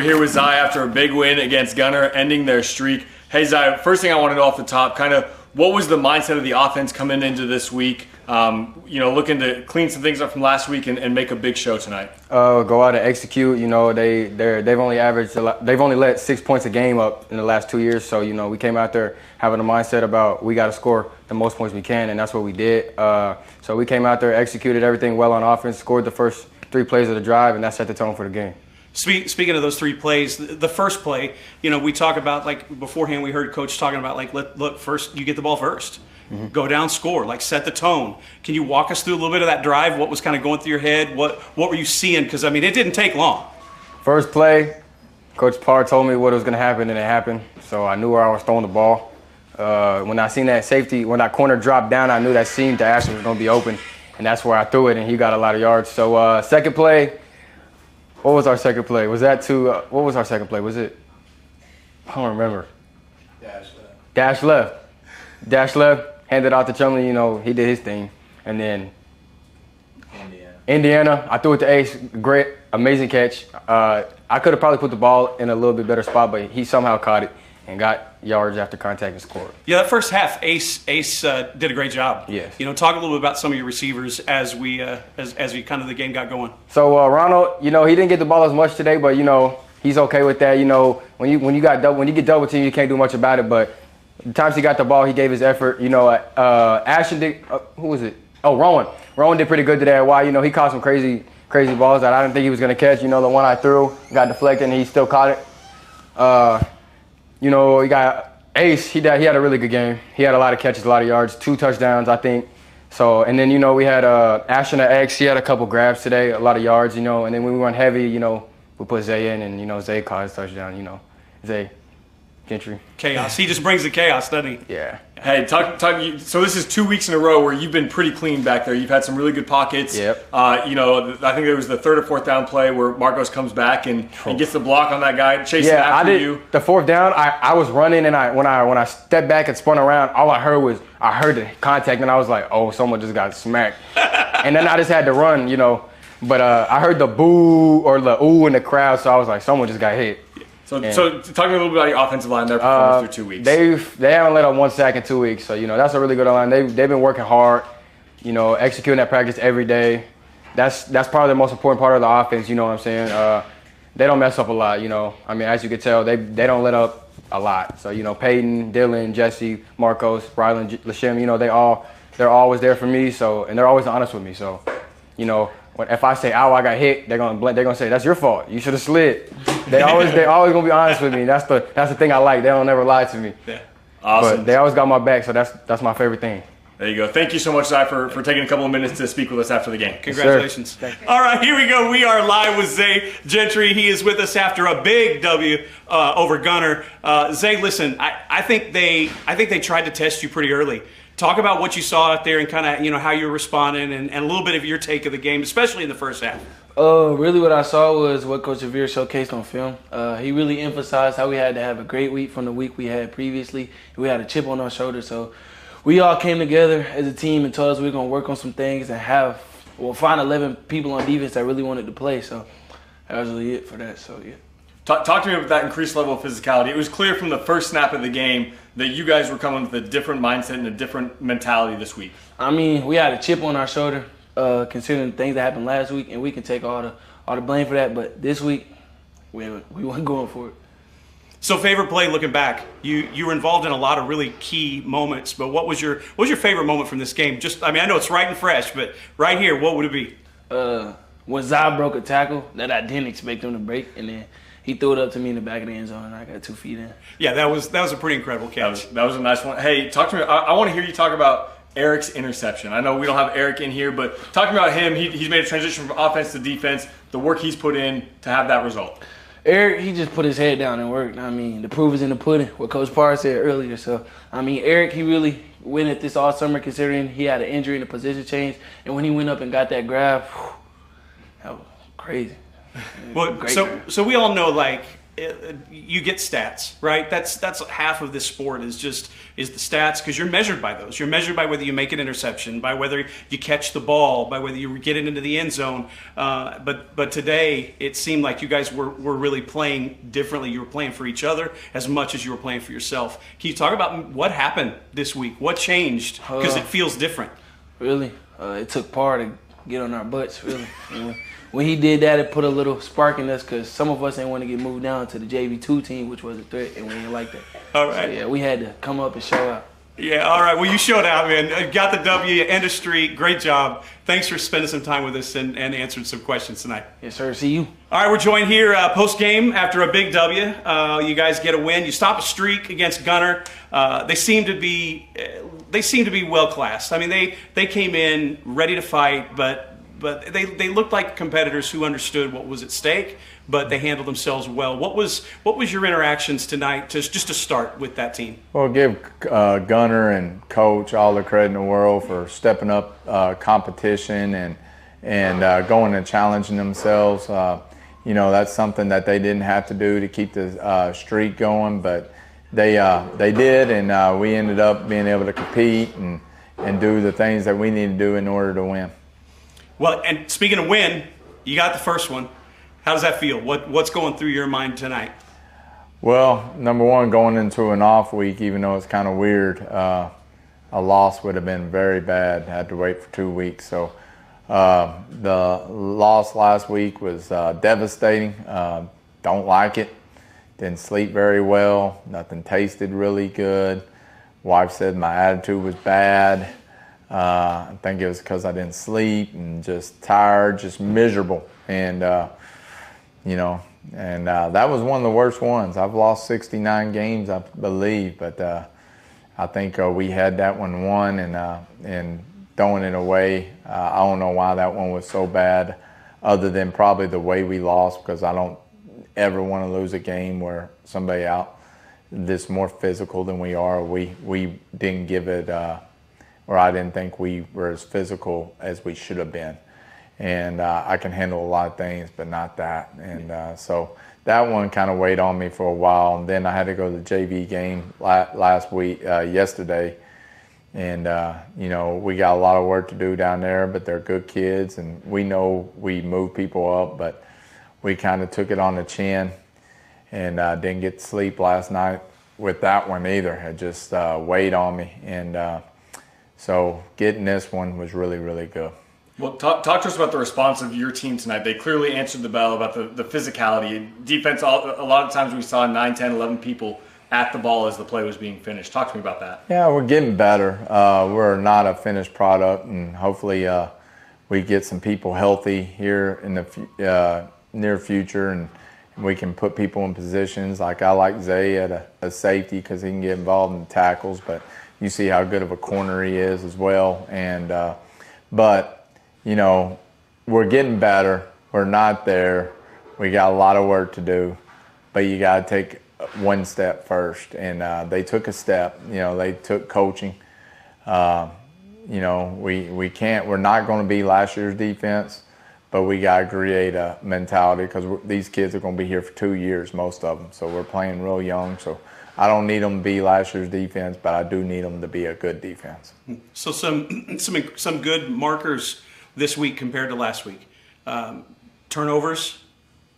here with Zai after a big win against Gunter, ending their streak. Hey Zai, first thing I want to know off the top, kind of what was the mindset of the offense coming into this week? Looking to clean some things up from last week and make a big show tonight. Go out and execute. They've only let 6 points a game up in the last 2 years. So we came out there having a mindset about we got to score the most points we can, and that's what we did. So we came out there, executed everything well on offense, scored the first 3 plays of the drive, and that set the tone for the game. Speaking of those 3 plays, the first play, we talk about, like, beforehand we heard Coach talking about, like, look, first you get the ball first. Mm-hmm. Go down, score, like set the tone. Can you walk us through a little bit of that drive? What was kind of going through your head? What were you seeing? Because, it didn't take long. First play, Coach Parr told me what was going to happen, and it happened. So I knew where I was throwing the ball. When I seen that safety, when that corner dropped down, I knew that seam to Ashton was going to be open, and that's where I threw it, and he got a lot of yards. So second play, what was our second play? Was that what was our second play? Was it? I don't remember. Dash left. Handed out to Chumley, he did his thing. And then Indiana, I threw it to Ace. Great, amazing catch. I could have probably put the ball in a little bit better spot, but he somehow caught it and got yards after contact and scored. Yeah, that first half, Ace did a great job. Yes. Talk a little bit about some of your receivers as we kind of the game got going. So Ronald, he didn't get the ball as much today, but he's okay with that. When you get double team, you can't do much about it. But the times he got the ball, he gave his effort. Ashton did. Who was it? Oh, Rowan. Rowan did pretty good today at wide. He caught some crazy balls that I didn't think he was gonna catch. The one I threw got deflected and he still caught it. He got Ace. He had a really good game. He had a lot of catches, a lot of yards, 2 touchdowns, I think. So, and then we had Ashton at X. He had a couple grabs today, a lot of yards. And then when we went heavy, we put Zay in, and Zay caught his touchdown. Zay. Gentry. Chaos. He just brings the chaos, doesn't he? Yeah. Hey, so this is 2 weeks in a row where you've been pretty clean back there. You've had some really good pockets. Yep. I think there was the 3rd or 4th down play where Marcos comes back and gets the block on that guy, chasing after you. The 4th down, I was running, and when I stepped back and spun around, all I heard the contact, and I was like, oh, someone just got smacked. And then I just had to run, But I heard the boo or the ooh in the crowd, so I was like, someone just got hit. So talking a little bit about your offensive line, their performance through 2 weeks. They haven't let up 1 sack in 2 weeks, so that's a really good line. They've been working hard, executing that practice every day. That's probably the most important part of the offense. You know what I'm saying? They don't mess up a lot. As you can tell, they don't let up a lot. So Peyton, Dylan, Jesse, Marcos, Rylan, Lashem, they're always there for me. So and they're always honest with me. So if I say, "Ow, I got hit," they're gonna say, "That's your fault. You should have slid." They always gonna be honest with me. That's the thing I like. They don't never lie to me. Yeah, awesome. But they always got my back, so that's my favorite thing. There you go. Thank you so much, Zai, for taking a couple of minutes to speak with us after the game. Congratulations. Yes, all right, here we go. We are live with Zay Gentry. He is with us after a big W over Gunter. Zay, listen, I think they tried to test you pretty early. Talk about what you saw out there and kind of, how you were responding and a little bit of your take of the game, especially in the first half. Really what I saw was what Coach Avere showcased on film. He really emphasized how we had to have a great week from the week we had previously. We had a chip on our shoulder, so we all came together as a team and told us we were going to work on some things and find 11 people on defense that really wanted to play. So that was really it for that, so yeah. Talk to me about that increased level of physicality. It was clear from the first snap of the game that you guys were coming with a different mindset and a different mentality this week. We had a chip on our shoulder, considering the things that happened last week, and we can take all the blame for that. But this week, we weren't going for it. So, favorite play looking back, you were involved in a lot of really key moments. But what was your favorite moment from this game? I know it's right and fresh, but right here, what would it be? When Zai broke a tackle that I didn't expect him to break, and then he threw it up to me in the back of the end zone, and I got 2 feet in. Yeah, that was a pretty incredible catch. That was a nice one. Hey, talk to me. I want to hear you talk about Eric's interception. I know we don't have Eric in here, but talking about him, he's made a transition from offense to defense, the work he's put in to have that result. Eric, he just put his head down and worked. The proof is in the pudding, what Coach Parr said earlier. So, Eric, he really went at this all summer considering he had an injury and a position change. And when he went up and got that grab, that was crazy. Well, so we all know, like, you get stats, right? That's half of this sport is the stats, because you're measured by those. You're measured by whether you make an interception, by whether you catch the ball, by whether you get it into the end zone. But today it seemed like you guys were really playing differently. You were playing for each other as much as you were playing for yourself. Can you talk about what happened this week? What changed? Because it feels different. Really, it took Parr to get on our butts. Really. When he did that, it put a little spark in us, because some of us didn't want to get moved down to the JV2 team, which was a threat, and we didn't like that. All right. So, yeah, we had to come up and show out. Yeah, all right. Well, you showed out, man. Got the W, end of streak. Great job. Thanks for spending some time with us and answering some questions tonight. Yes, sir. See you. All right, we're joined here post-game after a big W. You guys get a win. You stop a streak against Gunter. They seem to be well-classed. I mean, they came in ready to fight, but they looked like competitors who understood what was at stake, but they handled themselves well. What was your interactions tonight, just to start with that team? Well, give Gunter and Coach all the credit in the world for stepping up competition and going and challenging themselves. That's something that they didn't have to do to keep the streak going, but they did, and we ended up being able to compete and do the things that we need to do in order to win. Well, and speaking of win, you got the first one. How does that feel? What's going through your mind tonight? Well, number one, going into an off week, even though it's kind of weird, a loss would have been very bad. Had to wait for 2 weeks. So the loss last week was devastating. Don't like it. Didn't sleep very well. Nothing tasted really good. Wife said my attitude was bad. I think it was because I didn't sleep and just tired, just miserable. And, that was one of the worst ones. I've lost 69 games, I believe, but I think we had that one won, and throwing it away. I don't know why that one was so bad, other than probably the way we lost, because I don't ever want to lose a game where somebody out this more physical than we are. We didn't give it or I didn't think we were as physical as we should have been. And I can handle a lot of things, but not that. And so that one kind of weighed on me for a while. And then I had to go to the JV game yesterday. And, we got a lot of work to do down there, but they're good kids. And we know we move people up, but we kind of took it on the chin and didn't get to sleep last night with that one either. It just weighed on me. And so getting this one was really, really good. Well, talk to us about the response of your team tonight. They clearly answered the bell about the physicality. Defense, a lot of times we saw 9, 10, 11 people at the ball as the play was being finished. Talk to me about that. Yeah, we're getting better. We're not a finished product, and hopefully we get some people healthy here in the near future, and we can put people in positions. Like I like Zay at a safety because he can get involved in tackles, but you see how good of a corner he is as well. And but we're getting better. We're not there. We got a lot of work to do, but you got to take one step first. And they took a step. They took coaching. We can't. We're not going to be last year's defense, but we got to create a mentality because these kids are going to be here for 2 years, most of them. So we're playing real young. So I don't need them to be last year's defense, but I do need them to be a good defense. So some good markers this week compared to last week. Turnovers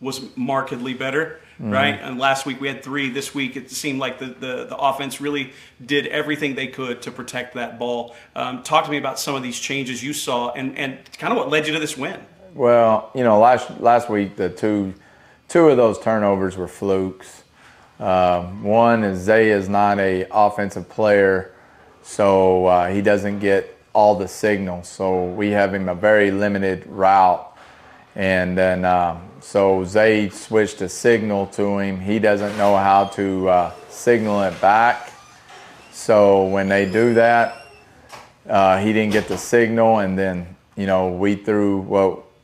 was markedly better, right? And last week we had 3. This week it seemed like the offense really did everything they could to protect that ball. Talk to me about some of these changes you saw and kind of what led you to this win. Well, last week the two of those turnovers were flukes. One is Zay is not an offensive player, so he doesn't get all the signals. So we have him a very limited route. And then so Zay switched a signal to him. He doesn't know how to signal it back. So when they do that, he didn't get the signal, and then we threw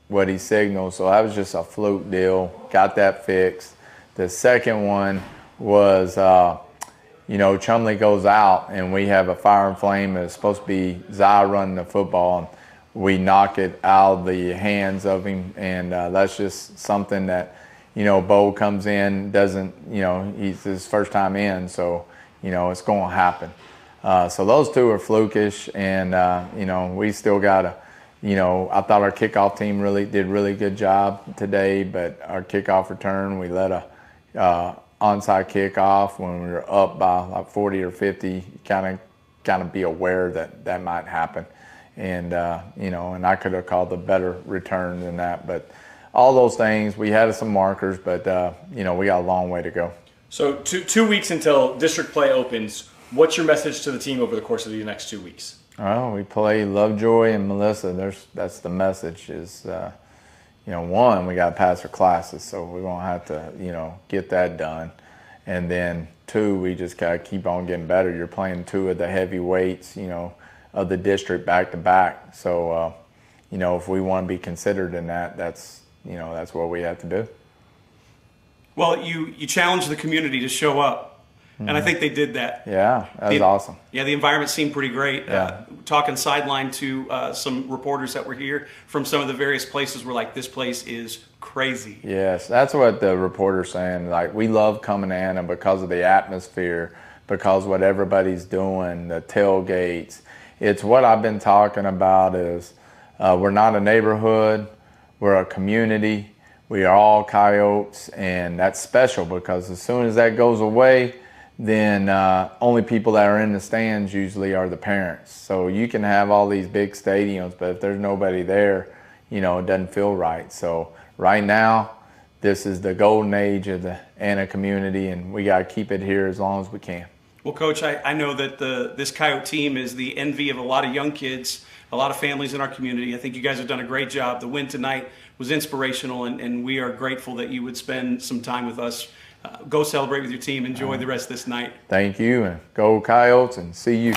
what he signaled. So that was just a fluke deal. Got that fixed. The second one was, Chumley goes out, and we have a fire and flame. It's supposed to be Zai running the football, and we knock it out of the hands of him. And that's just something that Bo comes in, doesn't, he's his first time in, so, it's going to happen. So those two are flukish, and, we still got to, I thought our kickoff team did really good job today, but our kickoff return, we let a onside kickoff when we were up by like 40 or 50. Kind of be aware that might happen, and and I could have called a better return than that. But all those things, we had some markers, but we got a long way to go. So 2 weeks until district play opens. What's your message to the team over the course of the next 2 weeks? Well, we play Lovejoy and Melissa. That's the message is, one, we got to pass our classes, so we're going to have to, get that done. And then two, we just got to keep on getting better. You're playing two of the heavyweights, of the district back to back. So, if we want to be considered in that, that's what we have to do. Well, you challenged the community to show up. And I think they did that. Yeah, that was awesome. Yeah, the environment seemed pretty great. Yeah. Talking sideline to some reporters that were here from some of the various places, were like, this place is crazy. Yes, that's what the reporter's saying. Like, we love coming in, and because of the atmosphere, because what everybody's doing, the tailgates. It's what I've been talking about is we're not a neighborhood, we're a community. We are all Coyotes, and that's special because as soon as that goes away, then only people that are in the stands usually are the parents. So you can have all these big stadiums, but if there's nobody there, it doesn't feel right. So right now, this is the golden age of the Anna community, and we got to keep it here as long as we can. Well, Coach, I know that this Coyote team is the envy of a lot of young kids, a lot of families in our community. I think you guys have done a great job. The win tonight was inspirational, and we are grateful that you would spend some time with us. Go celebrate with your team. Enjoy the rest of this night. Thank you, and go Coyotes, and see you.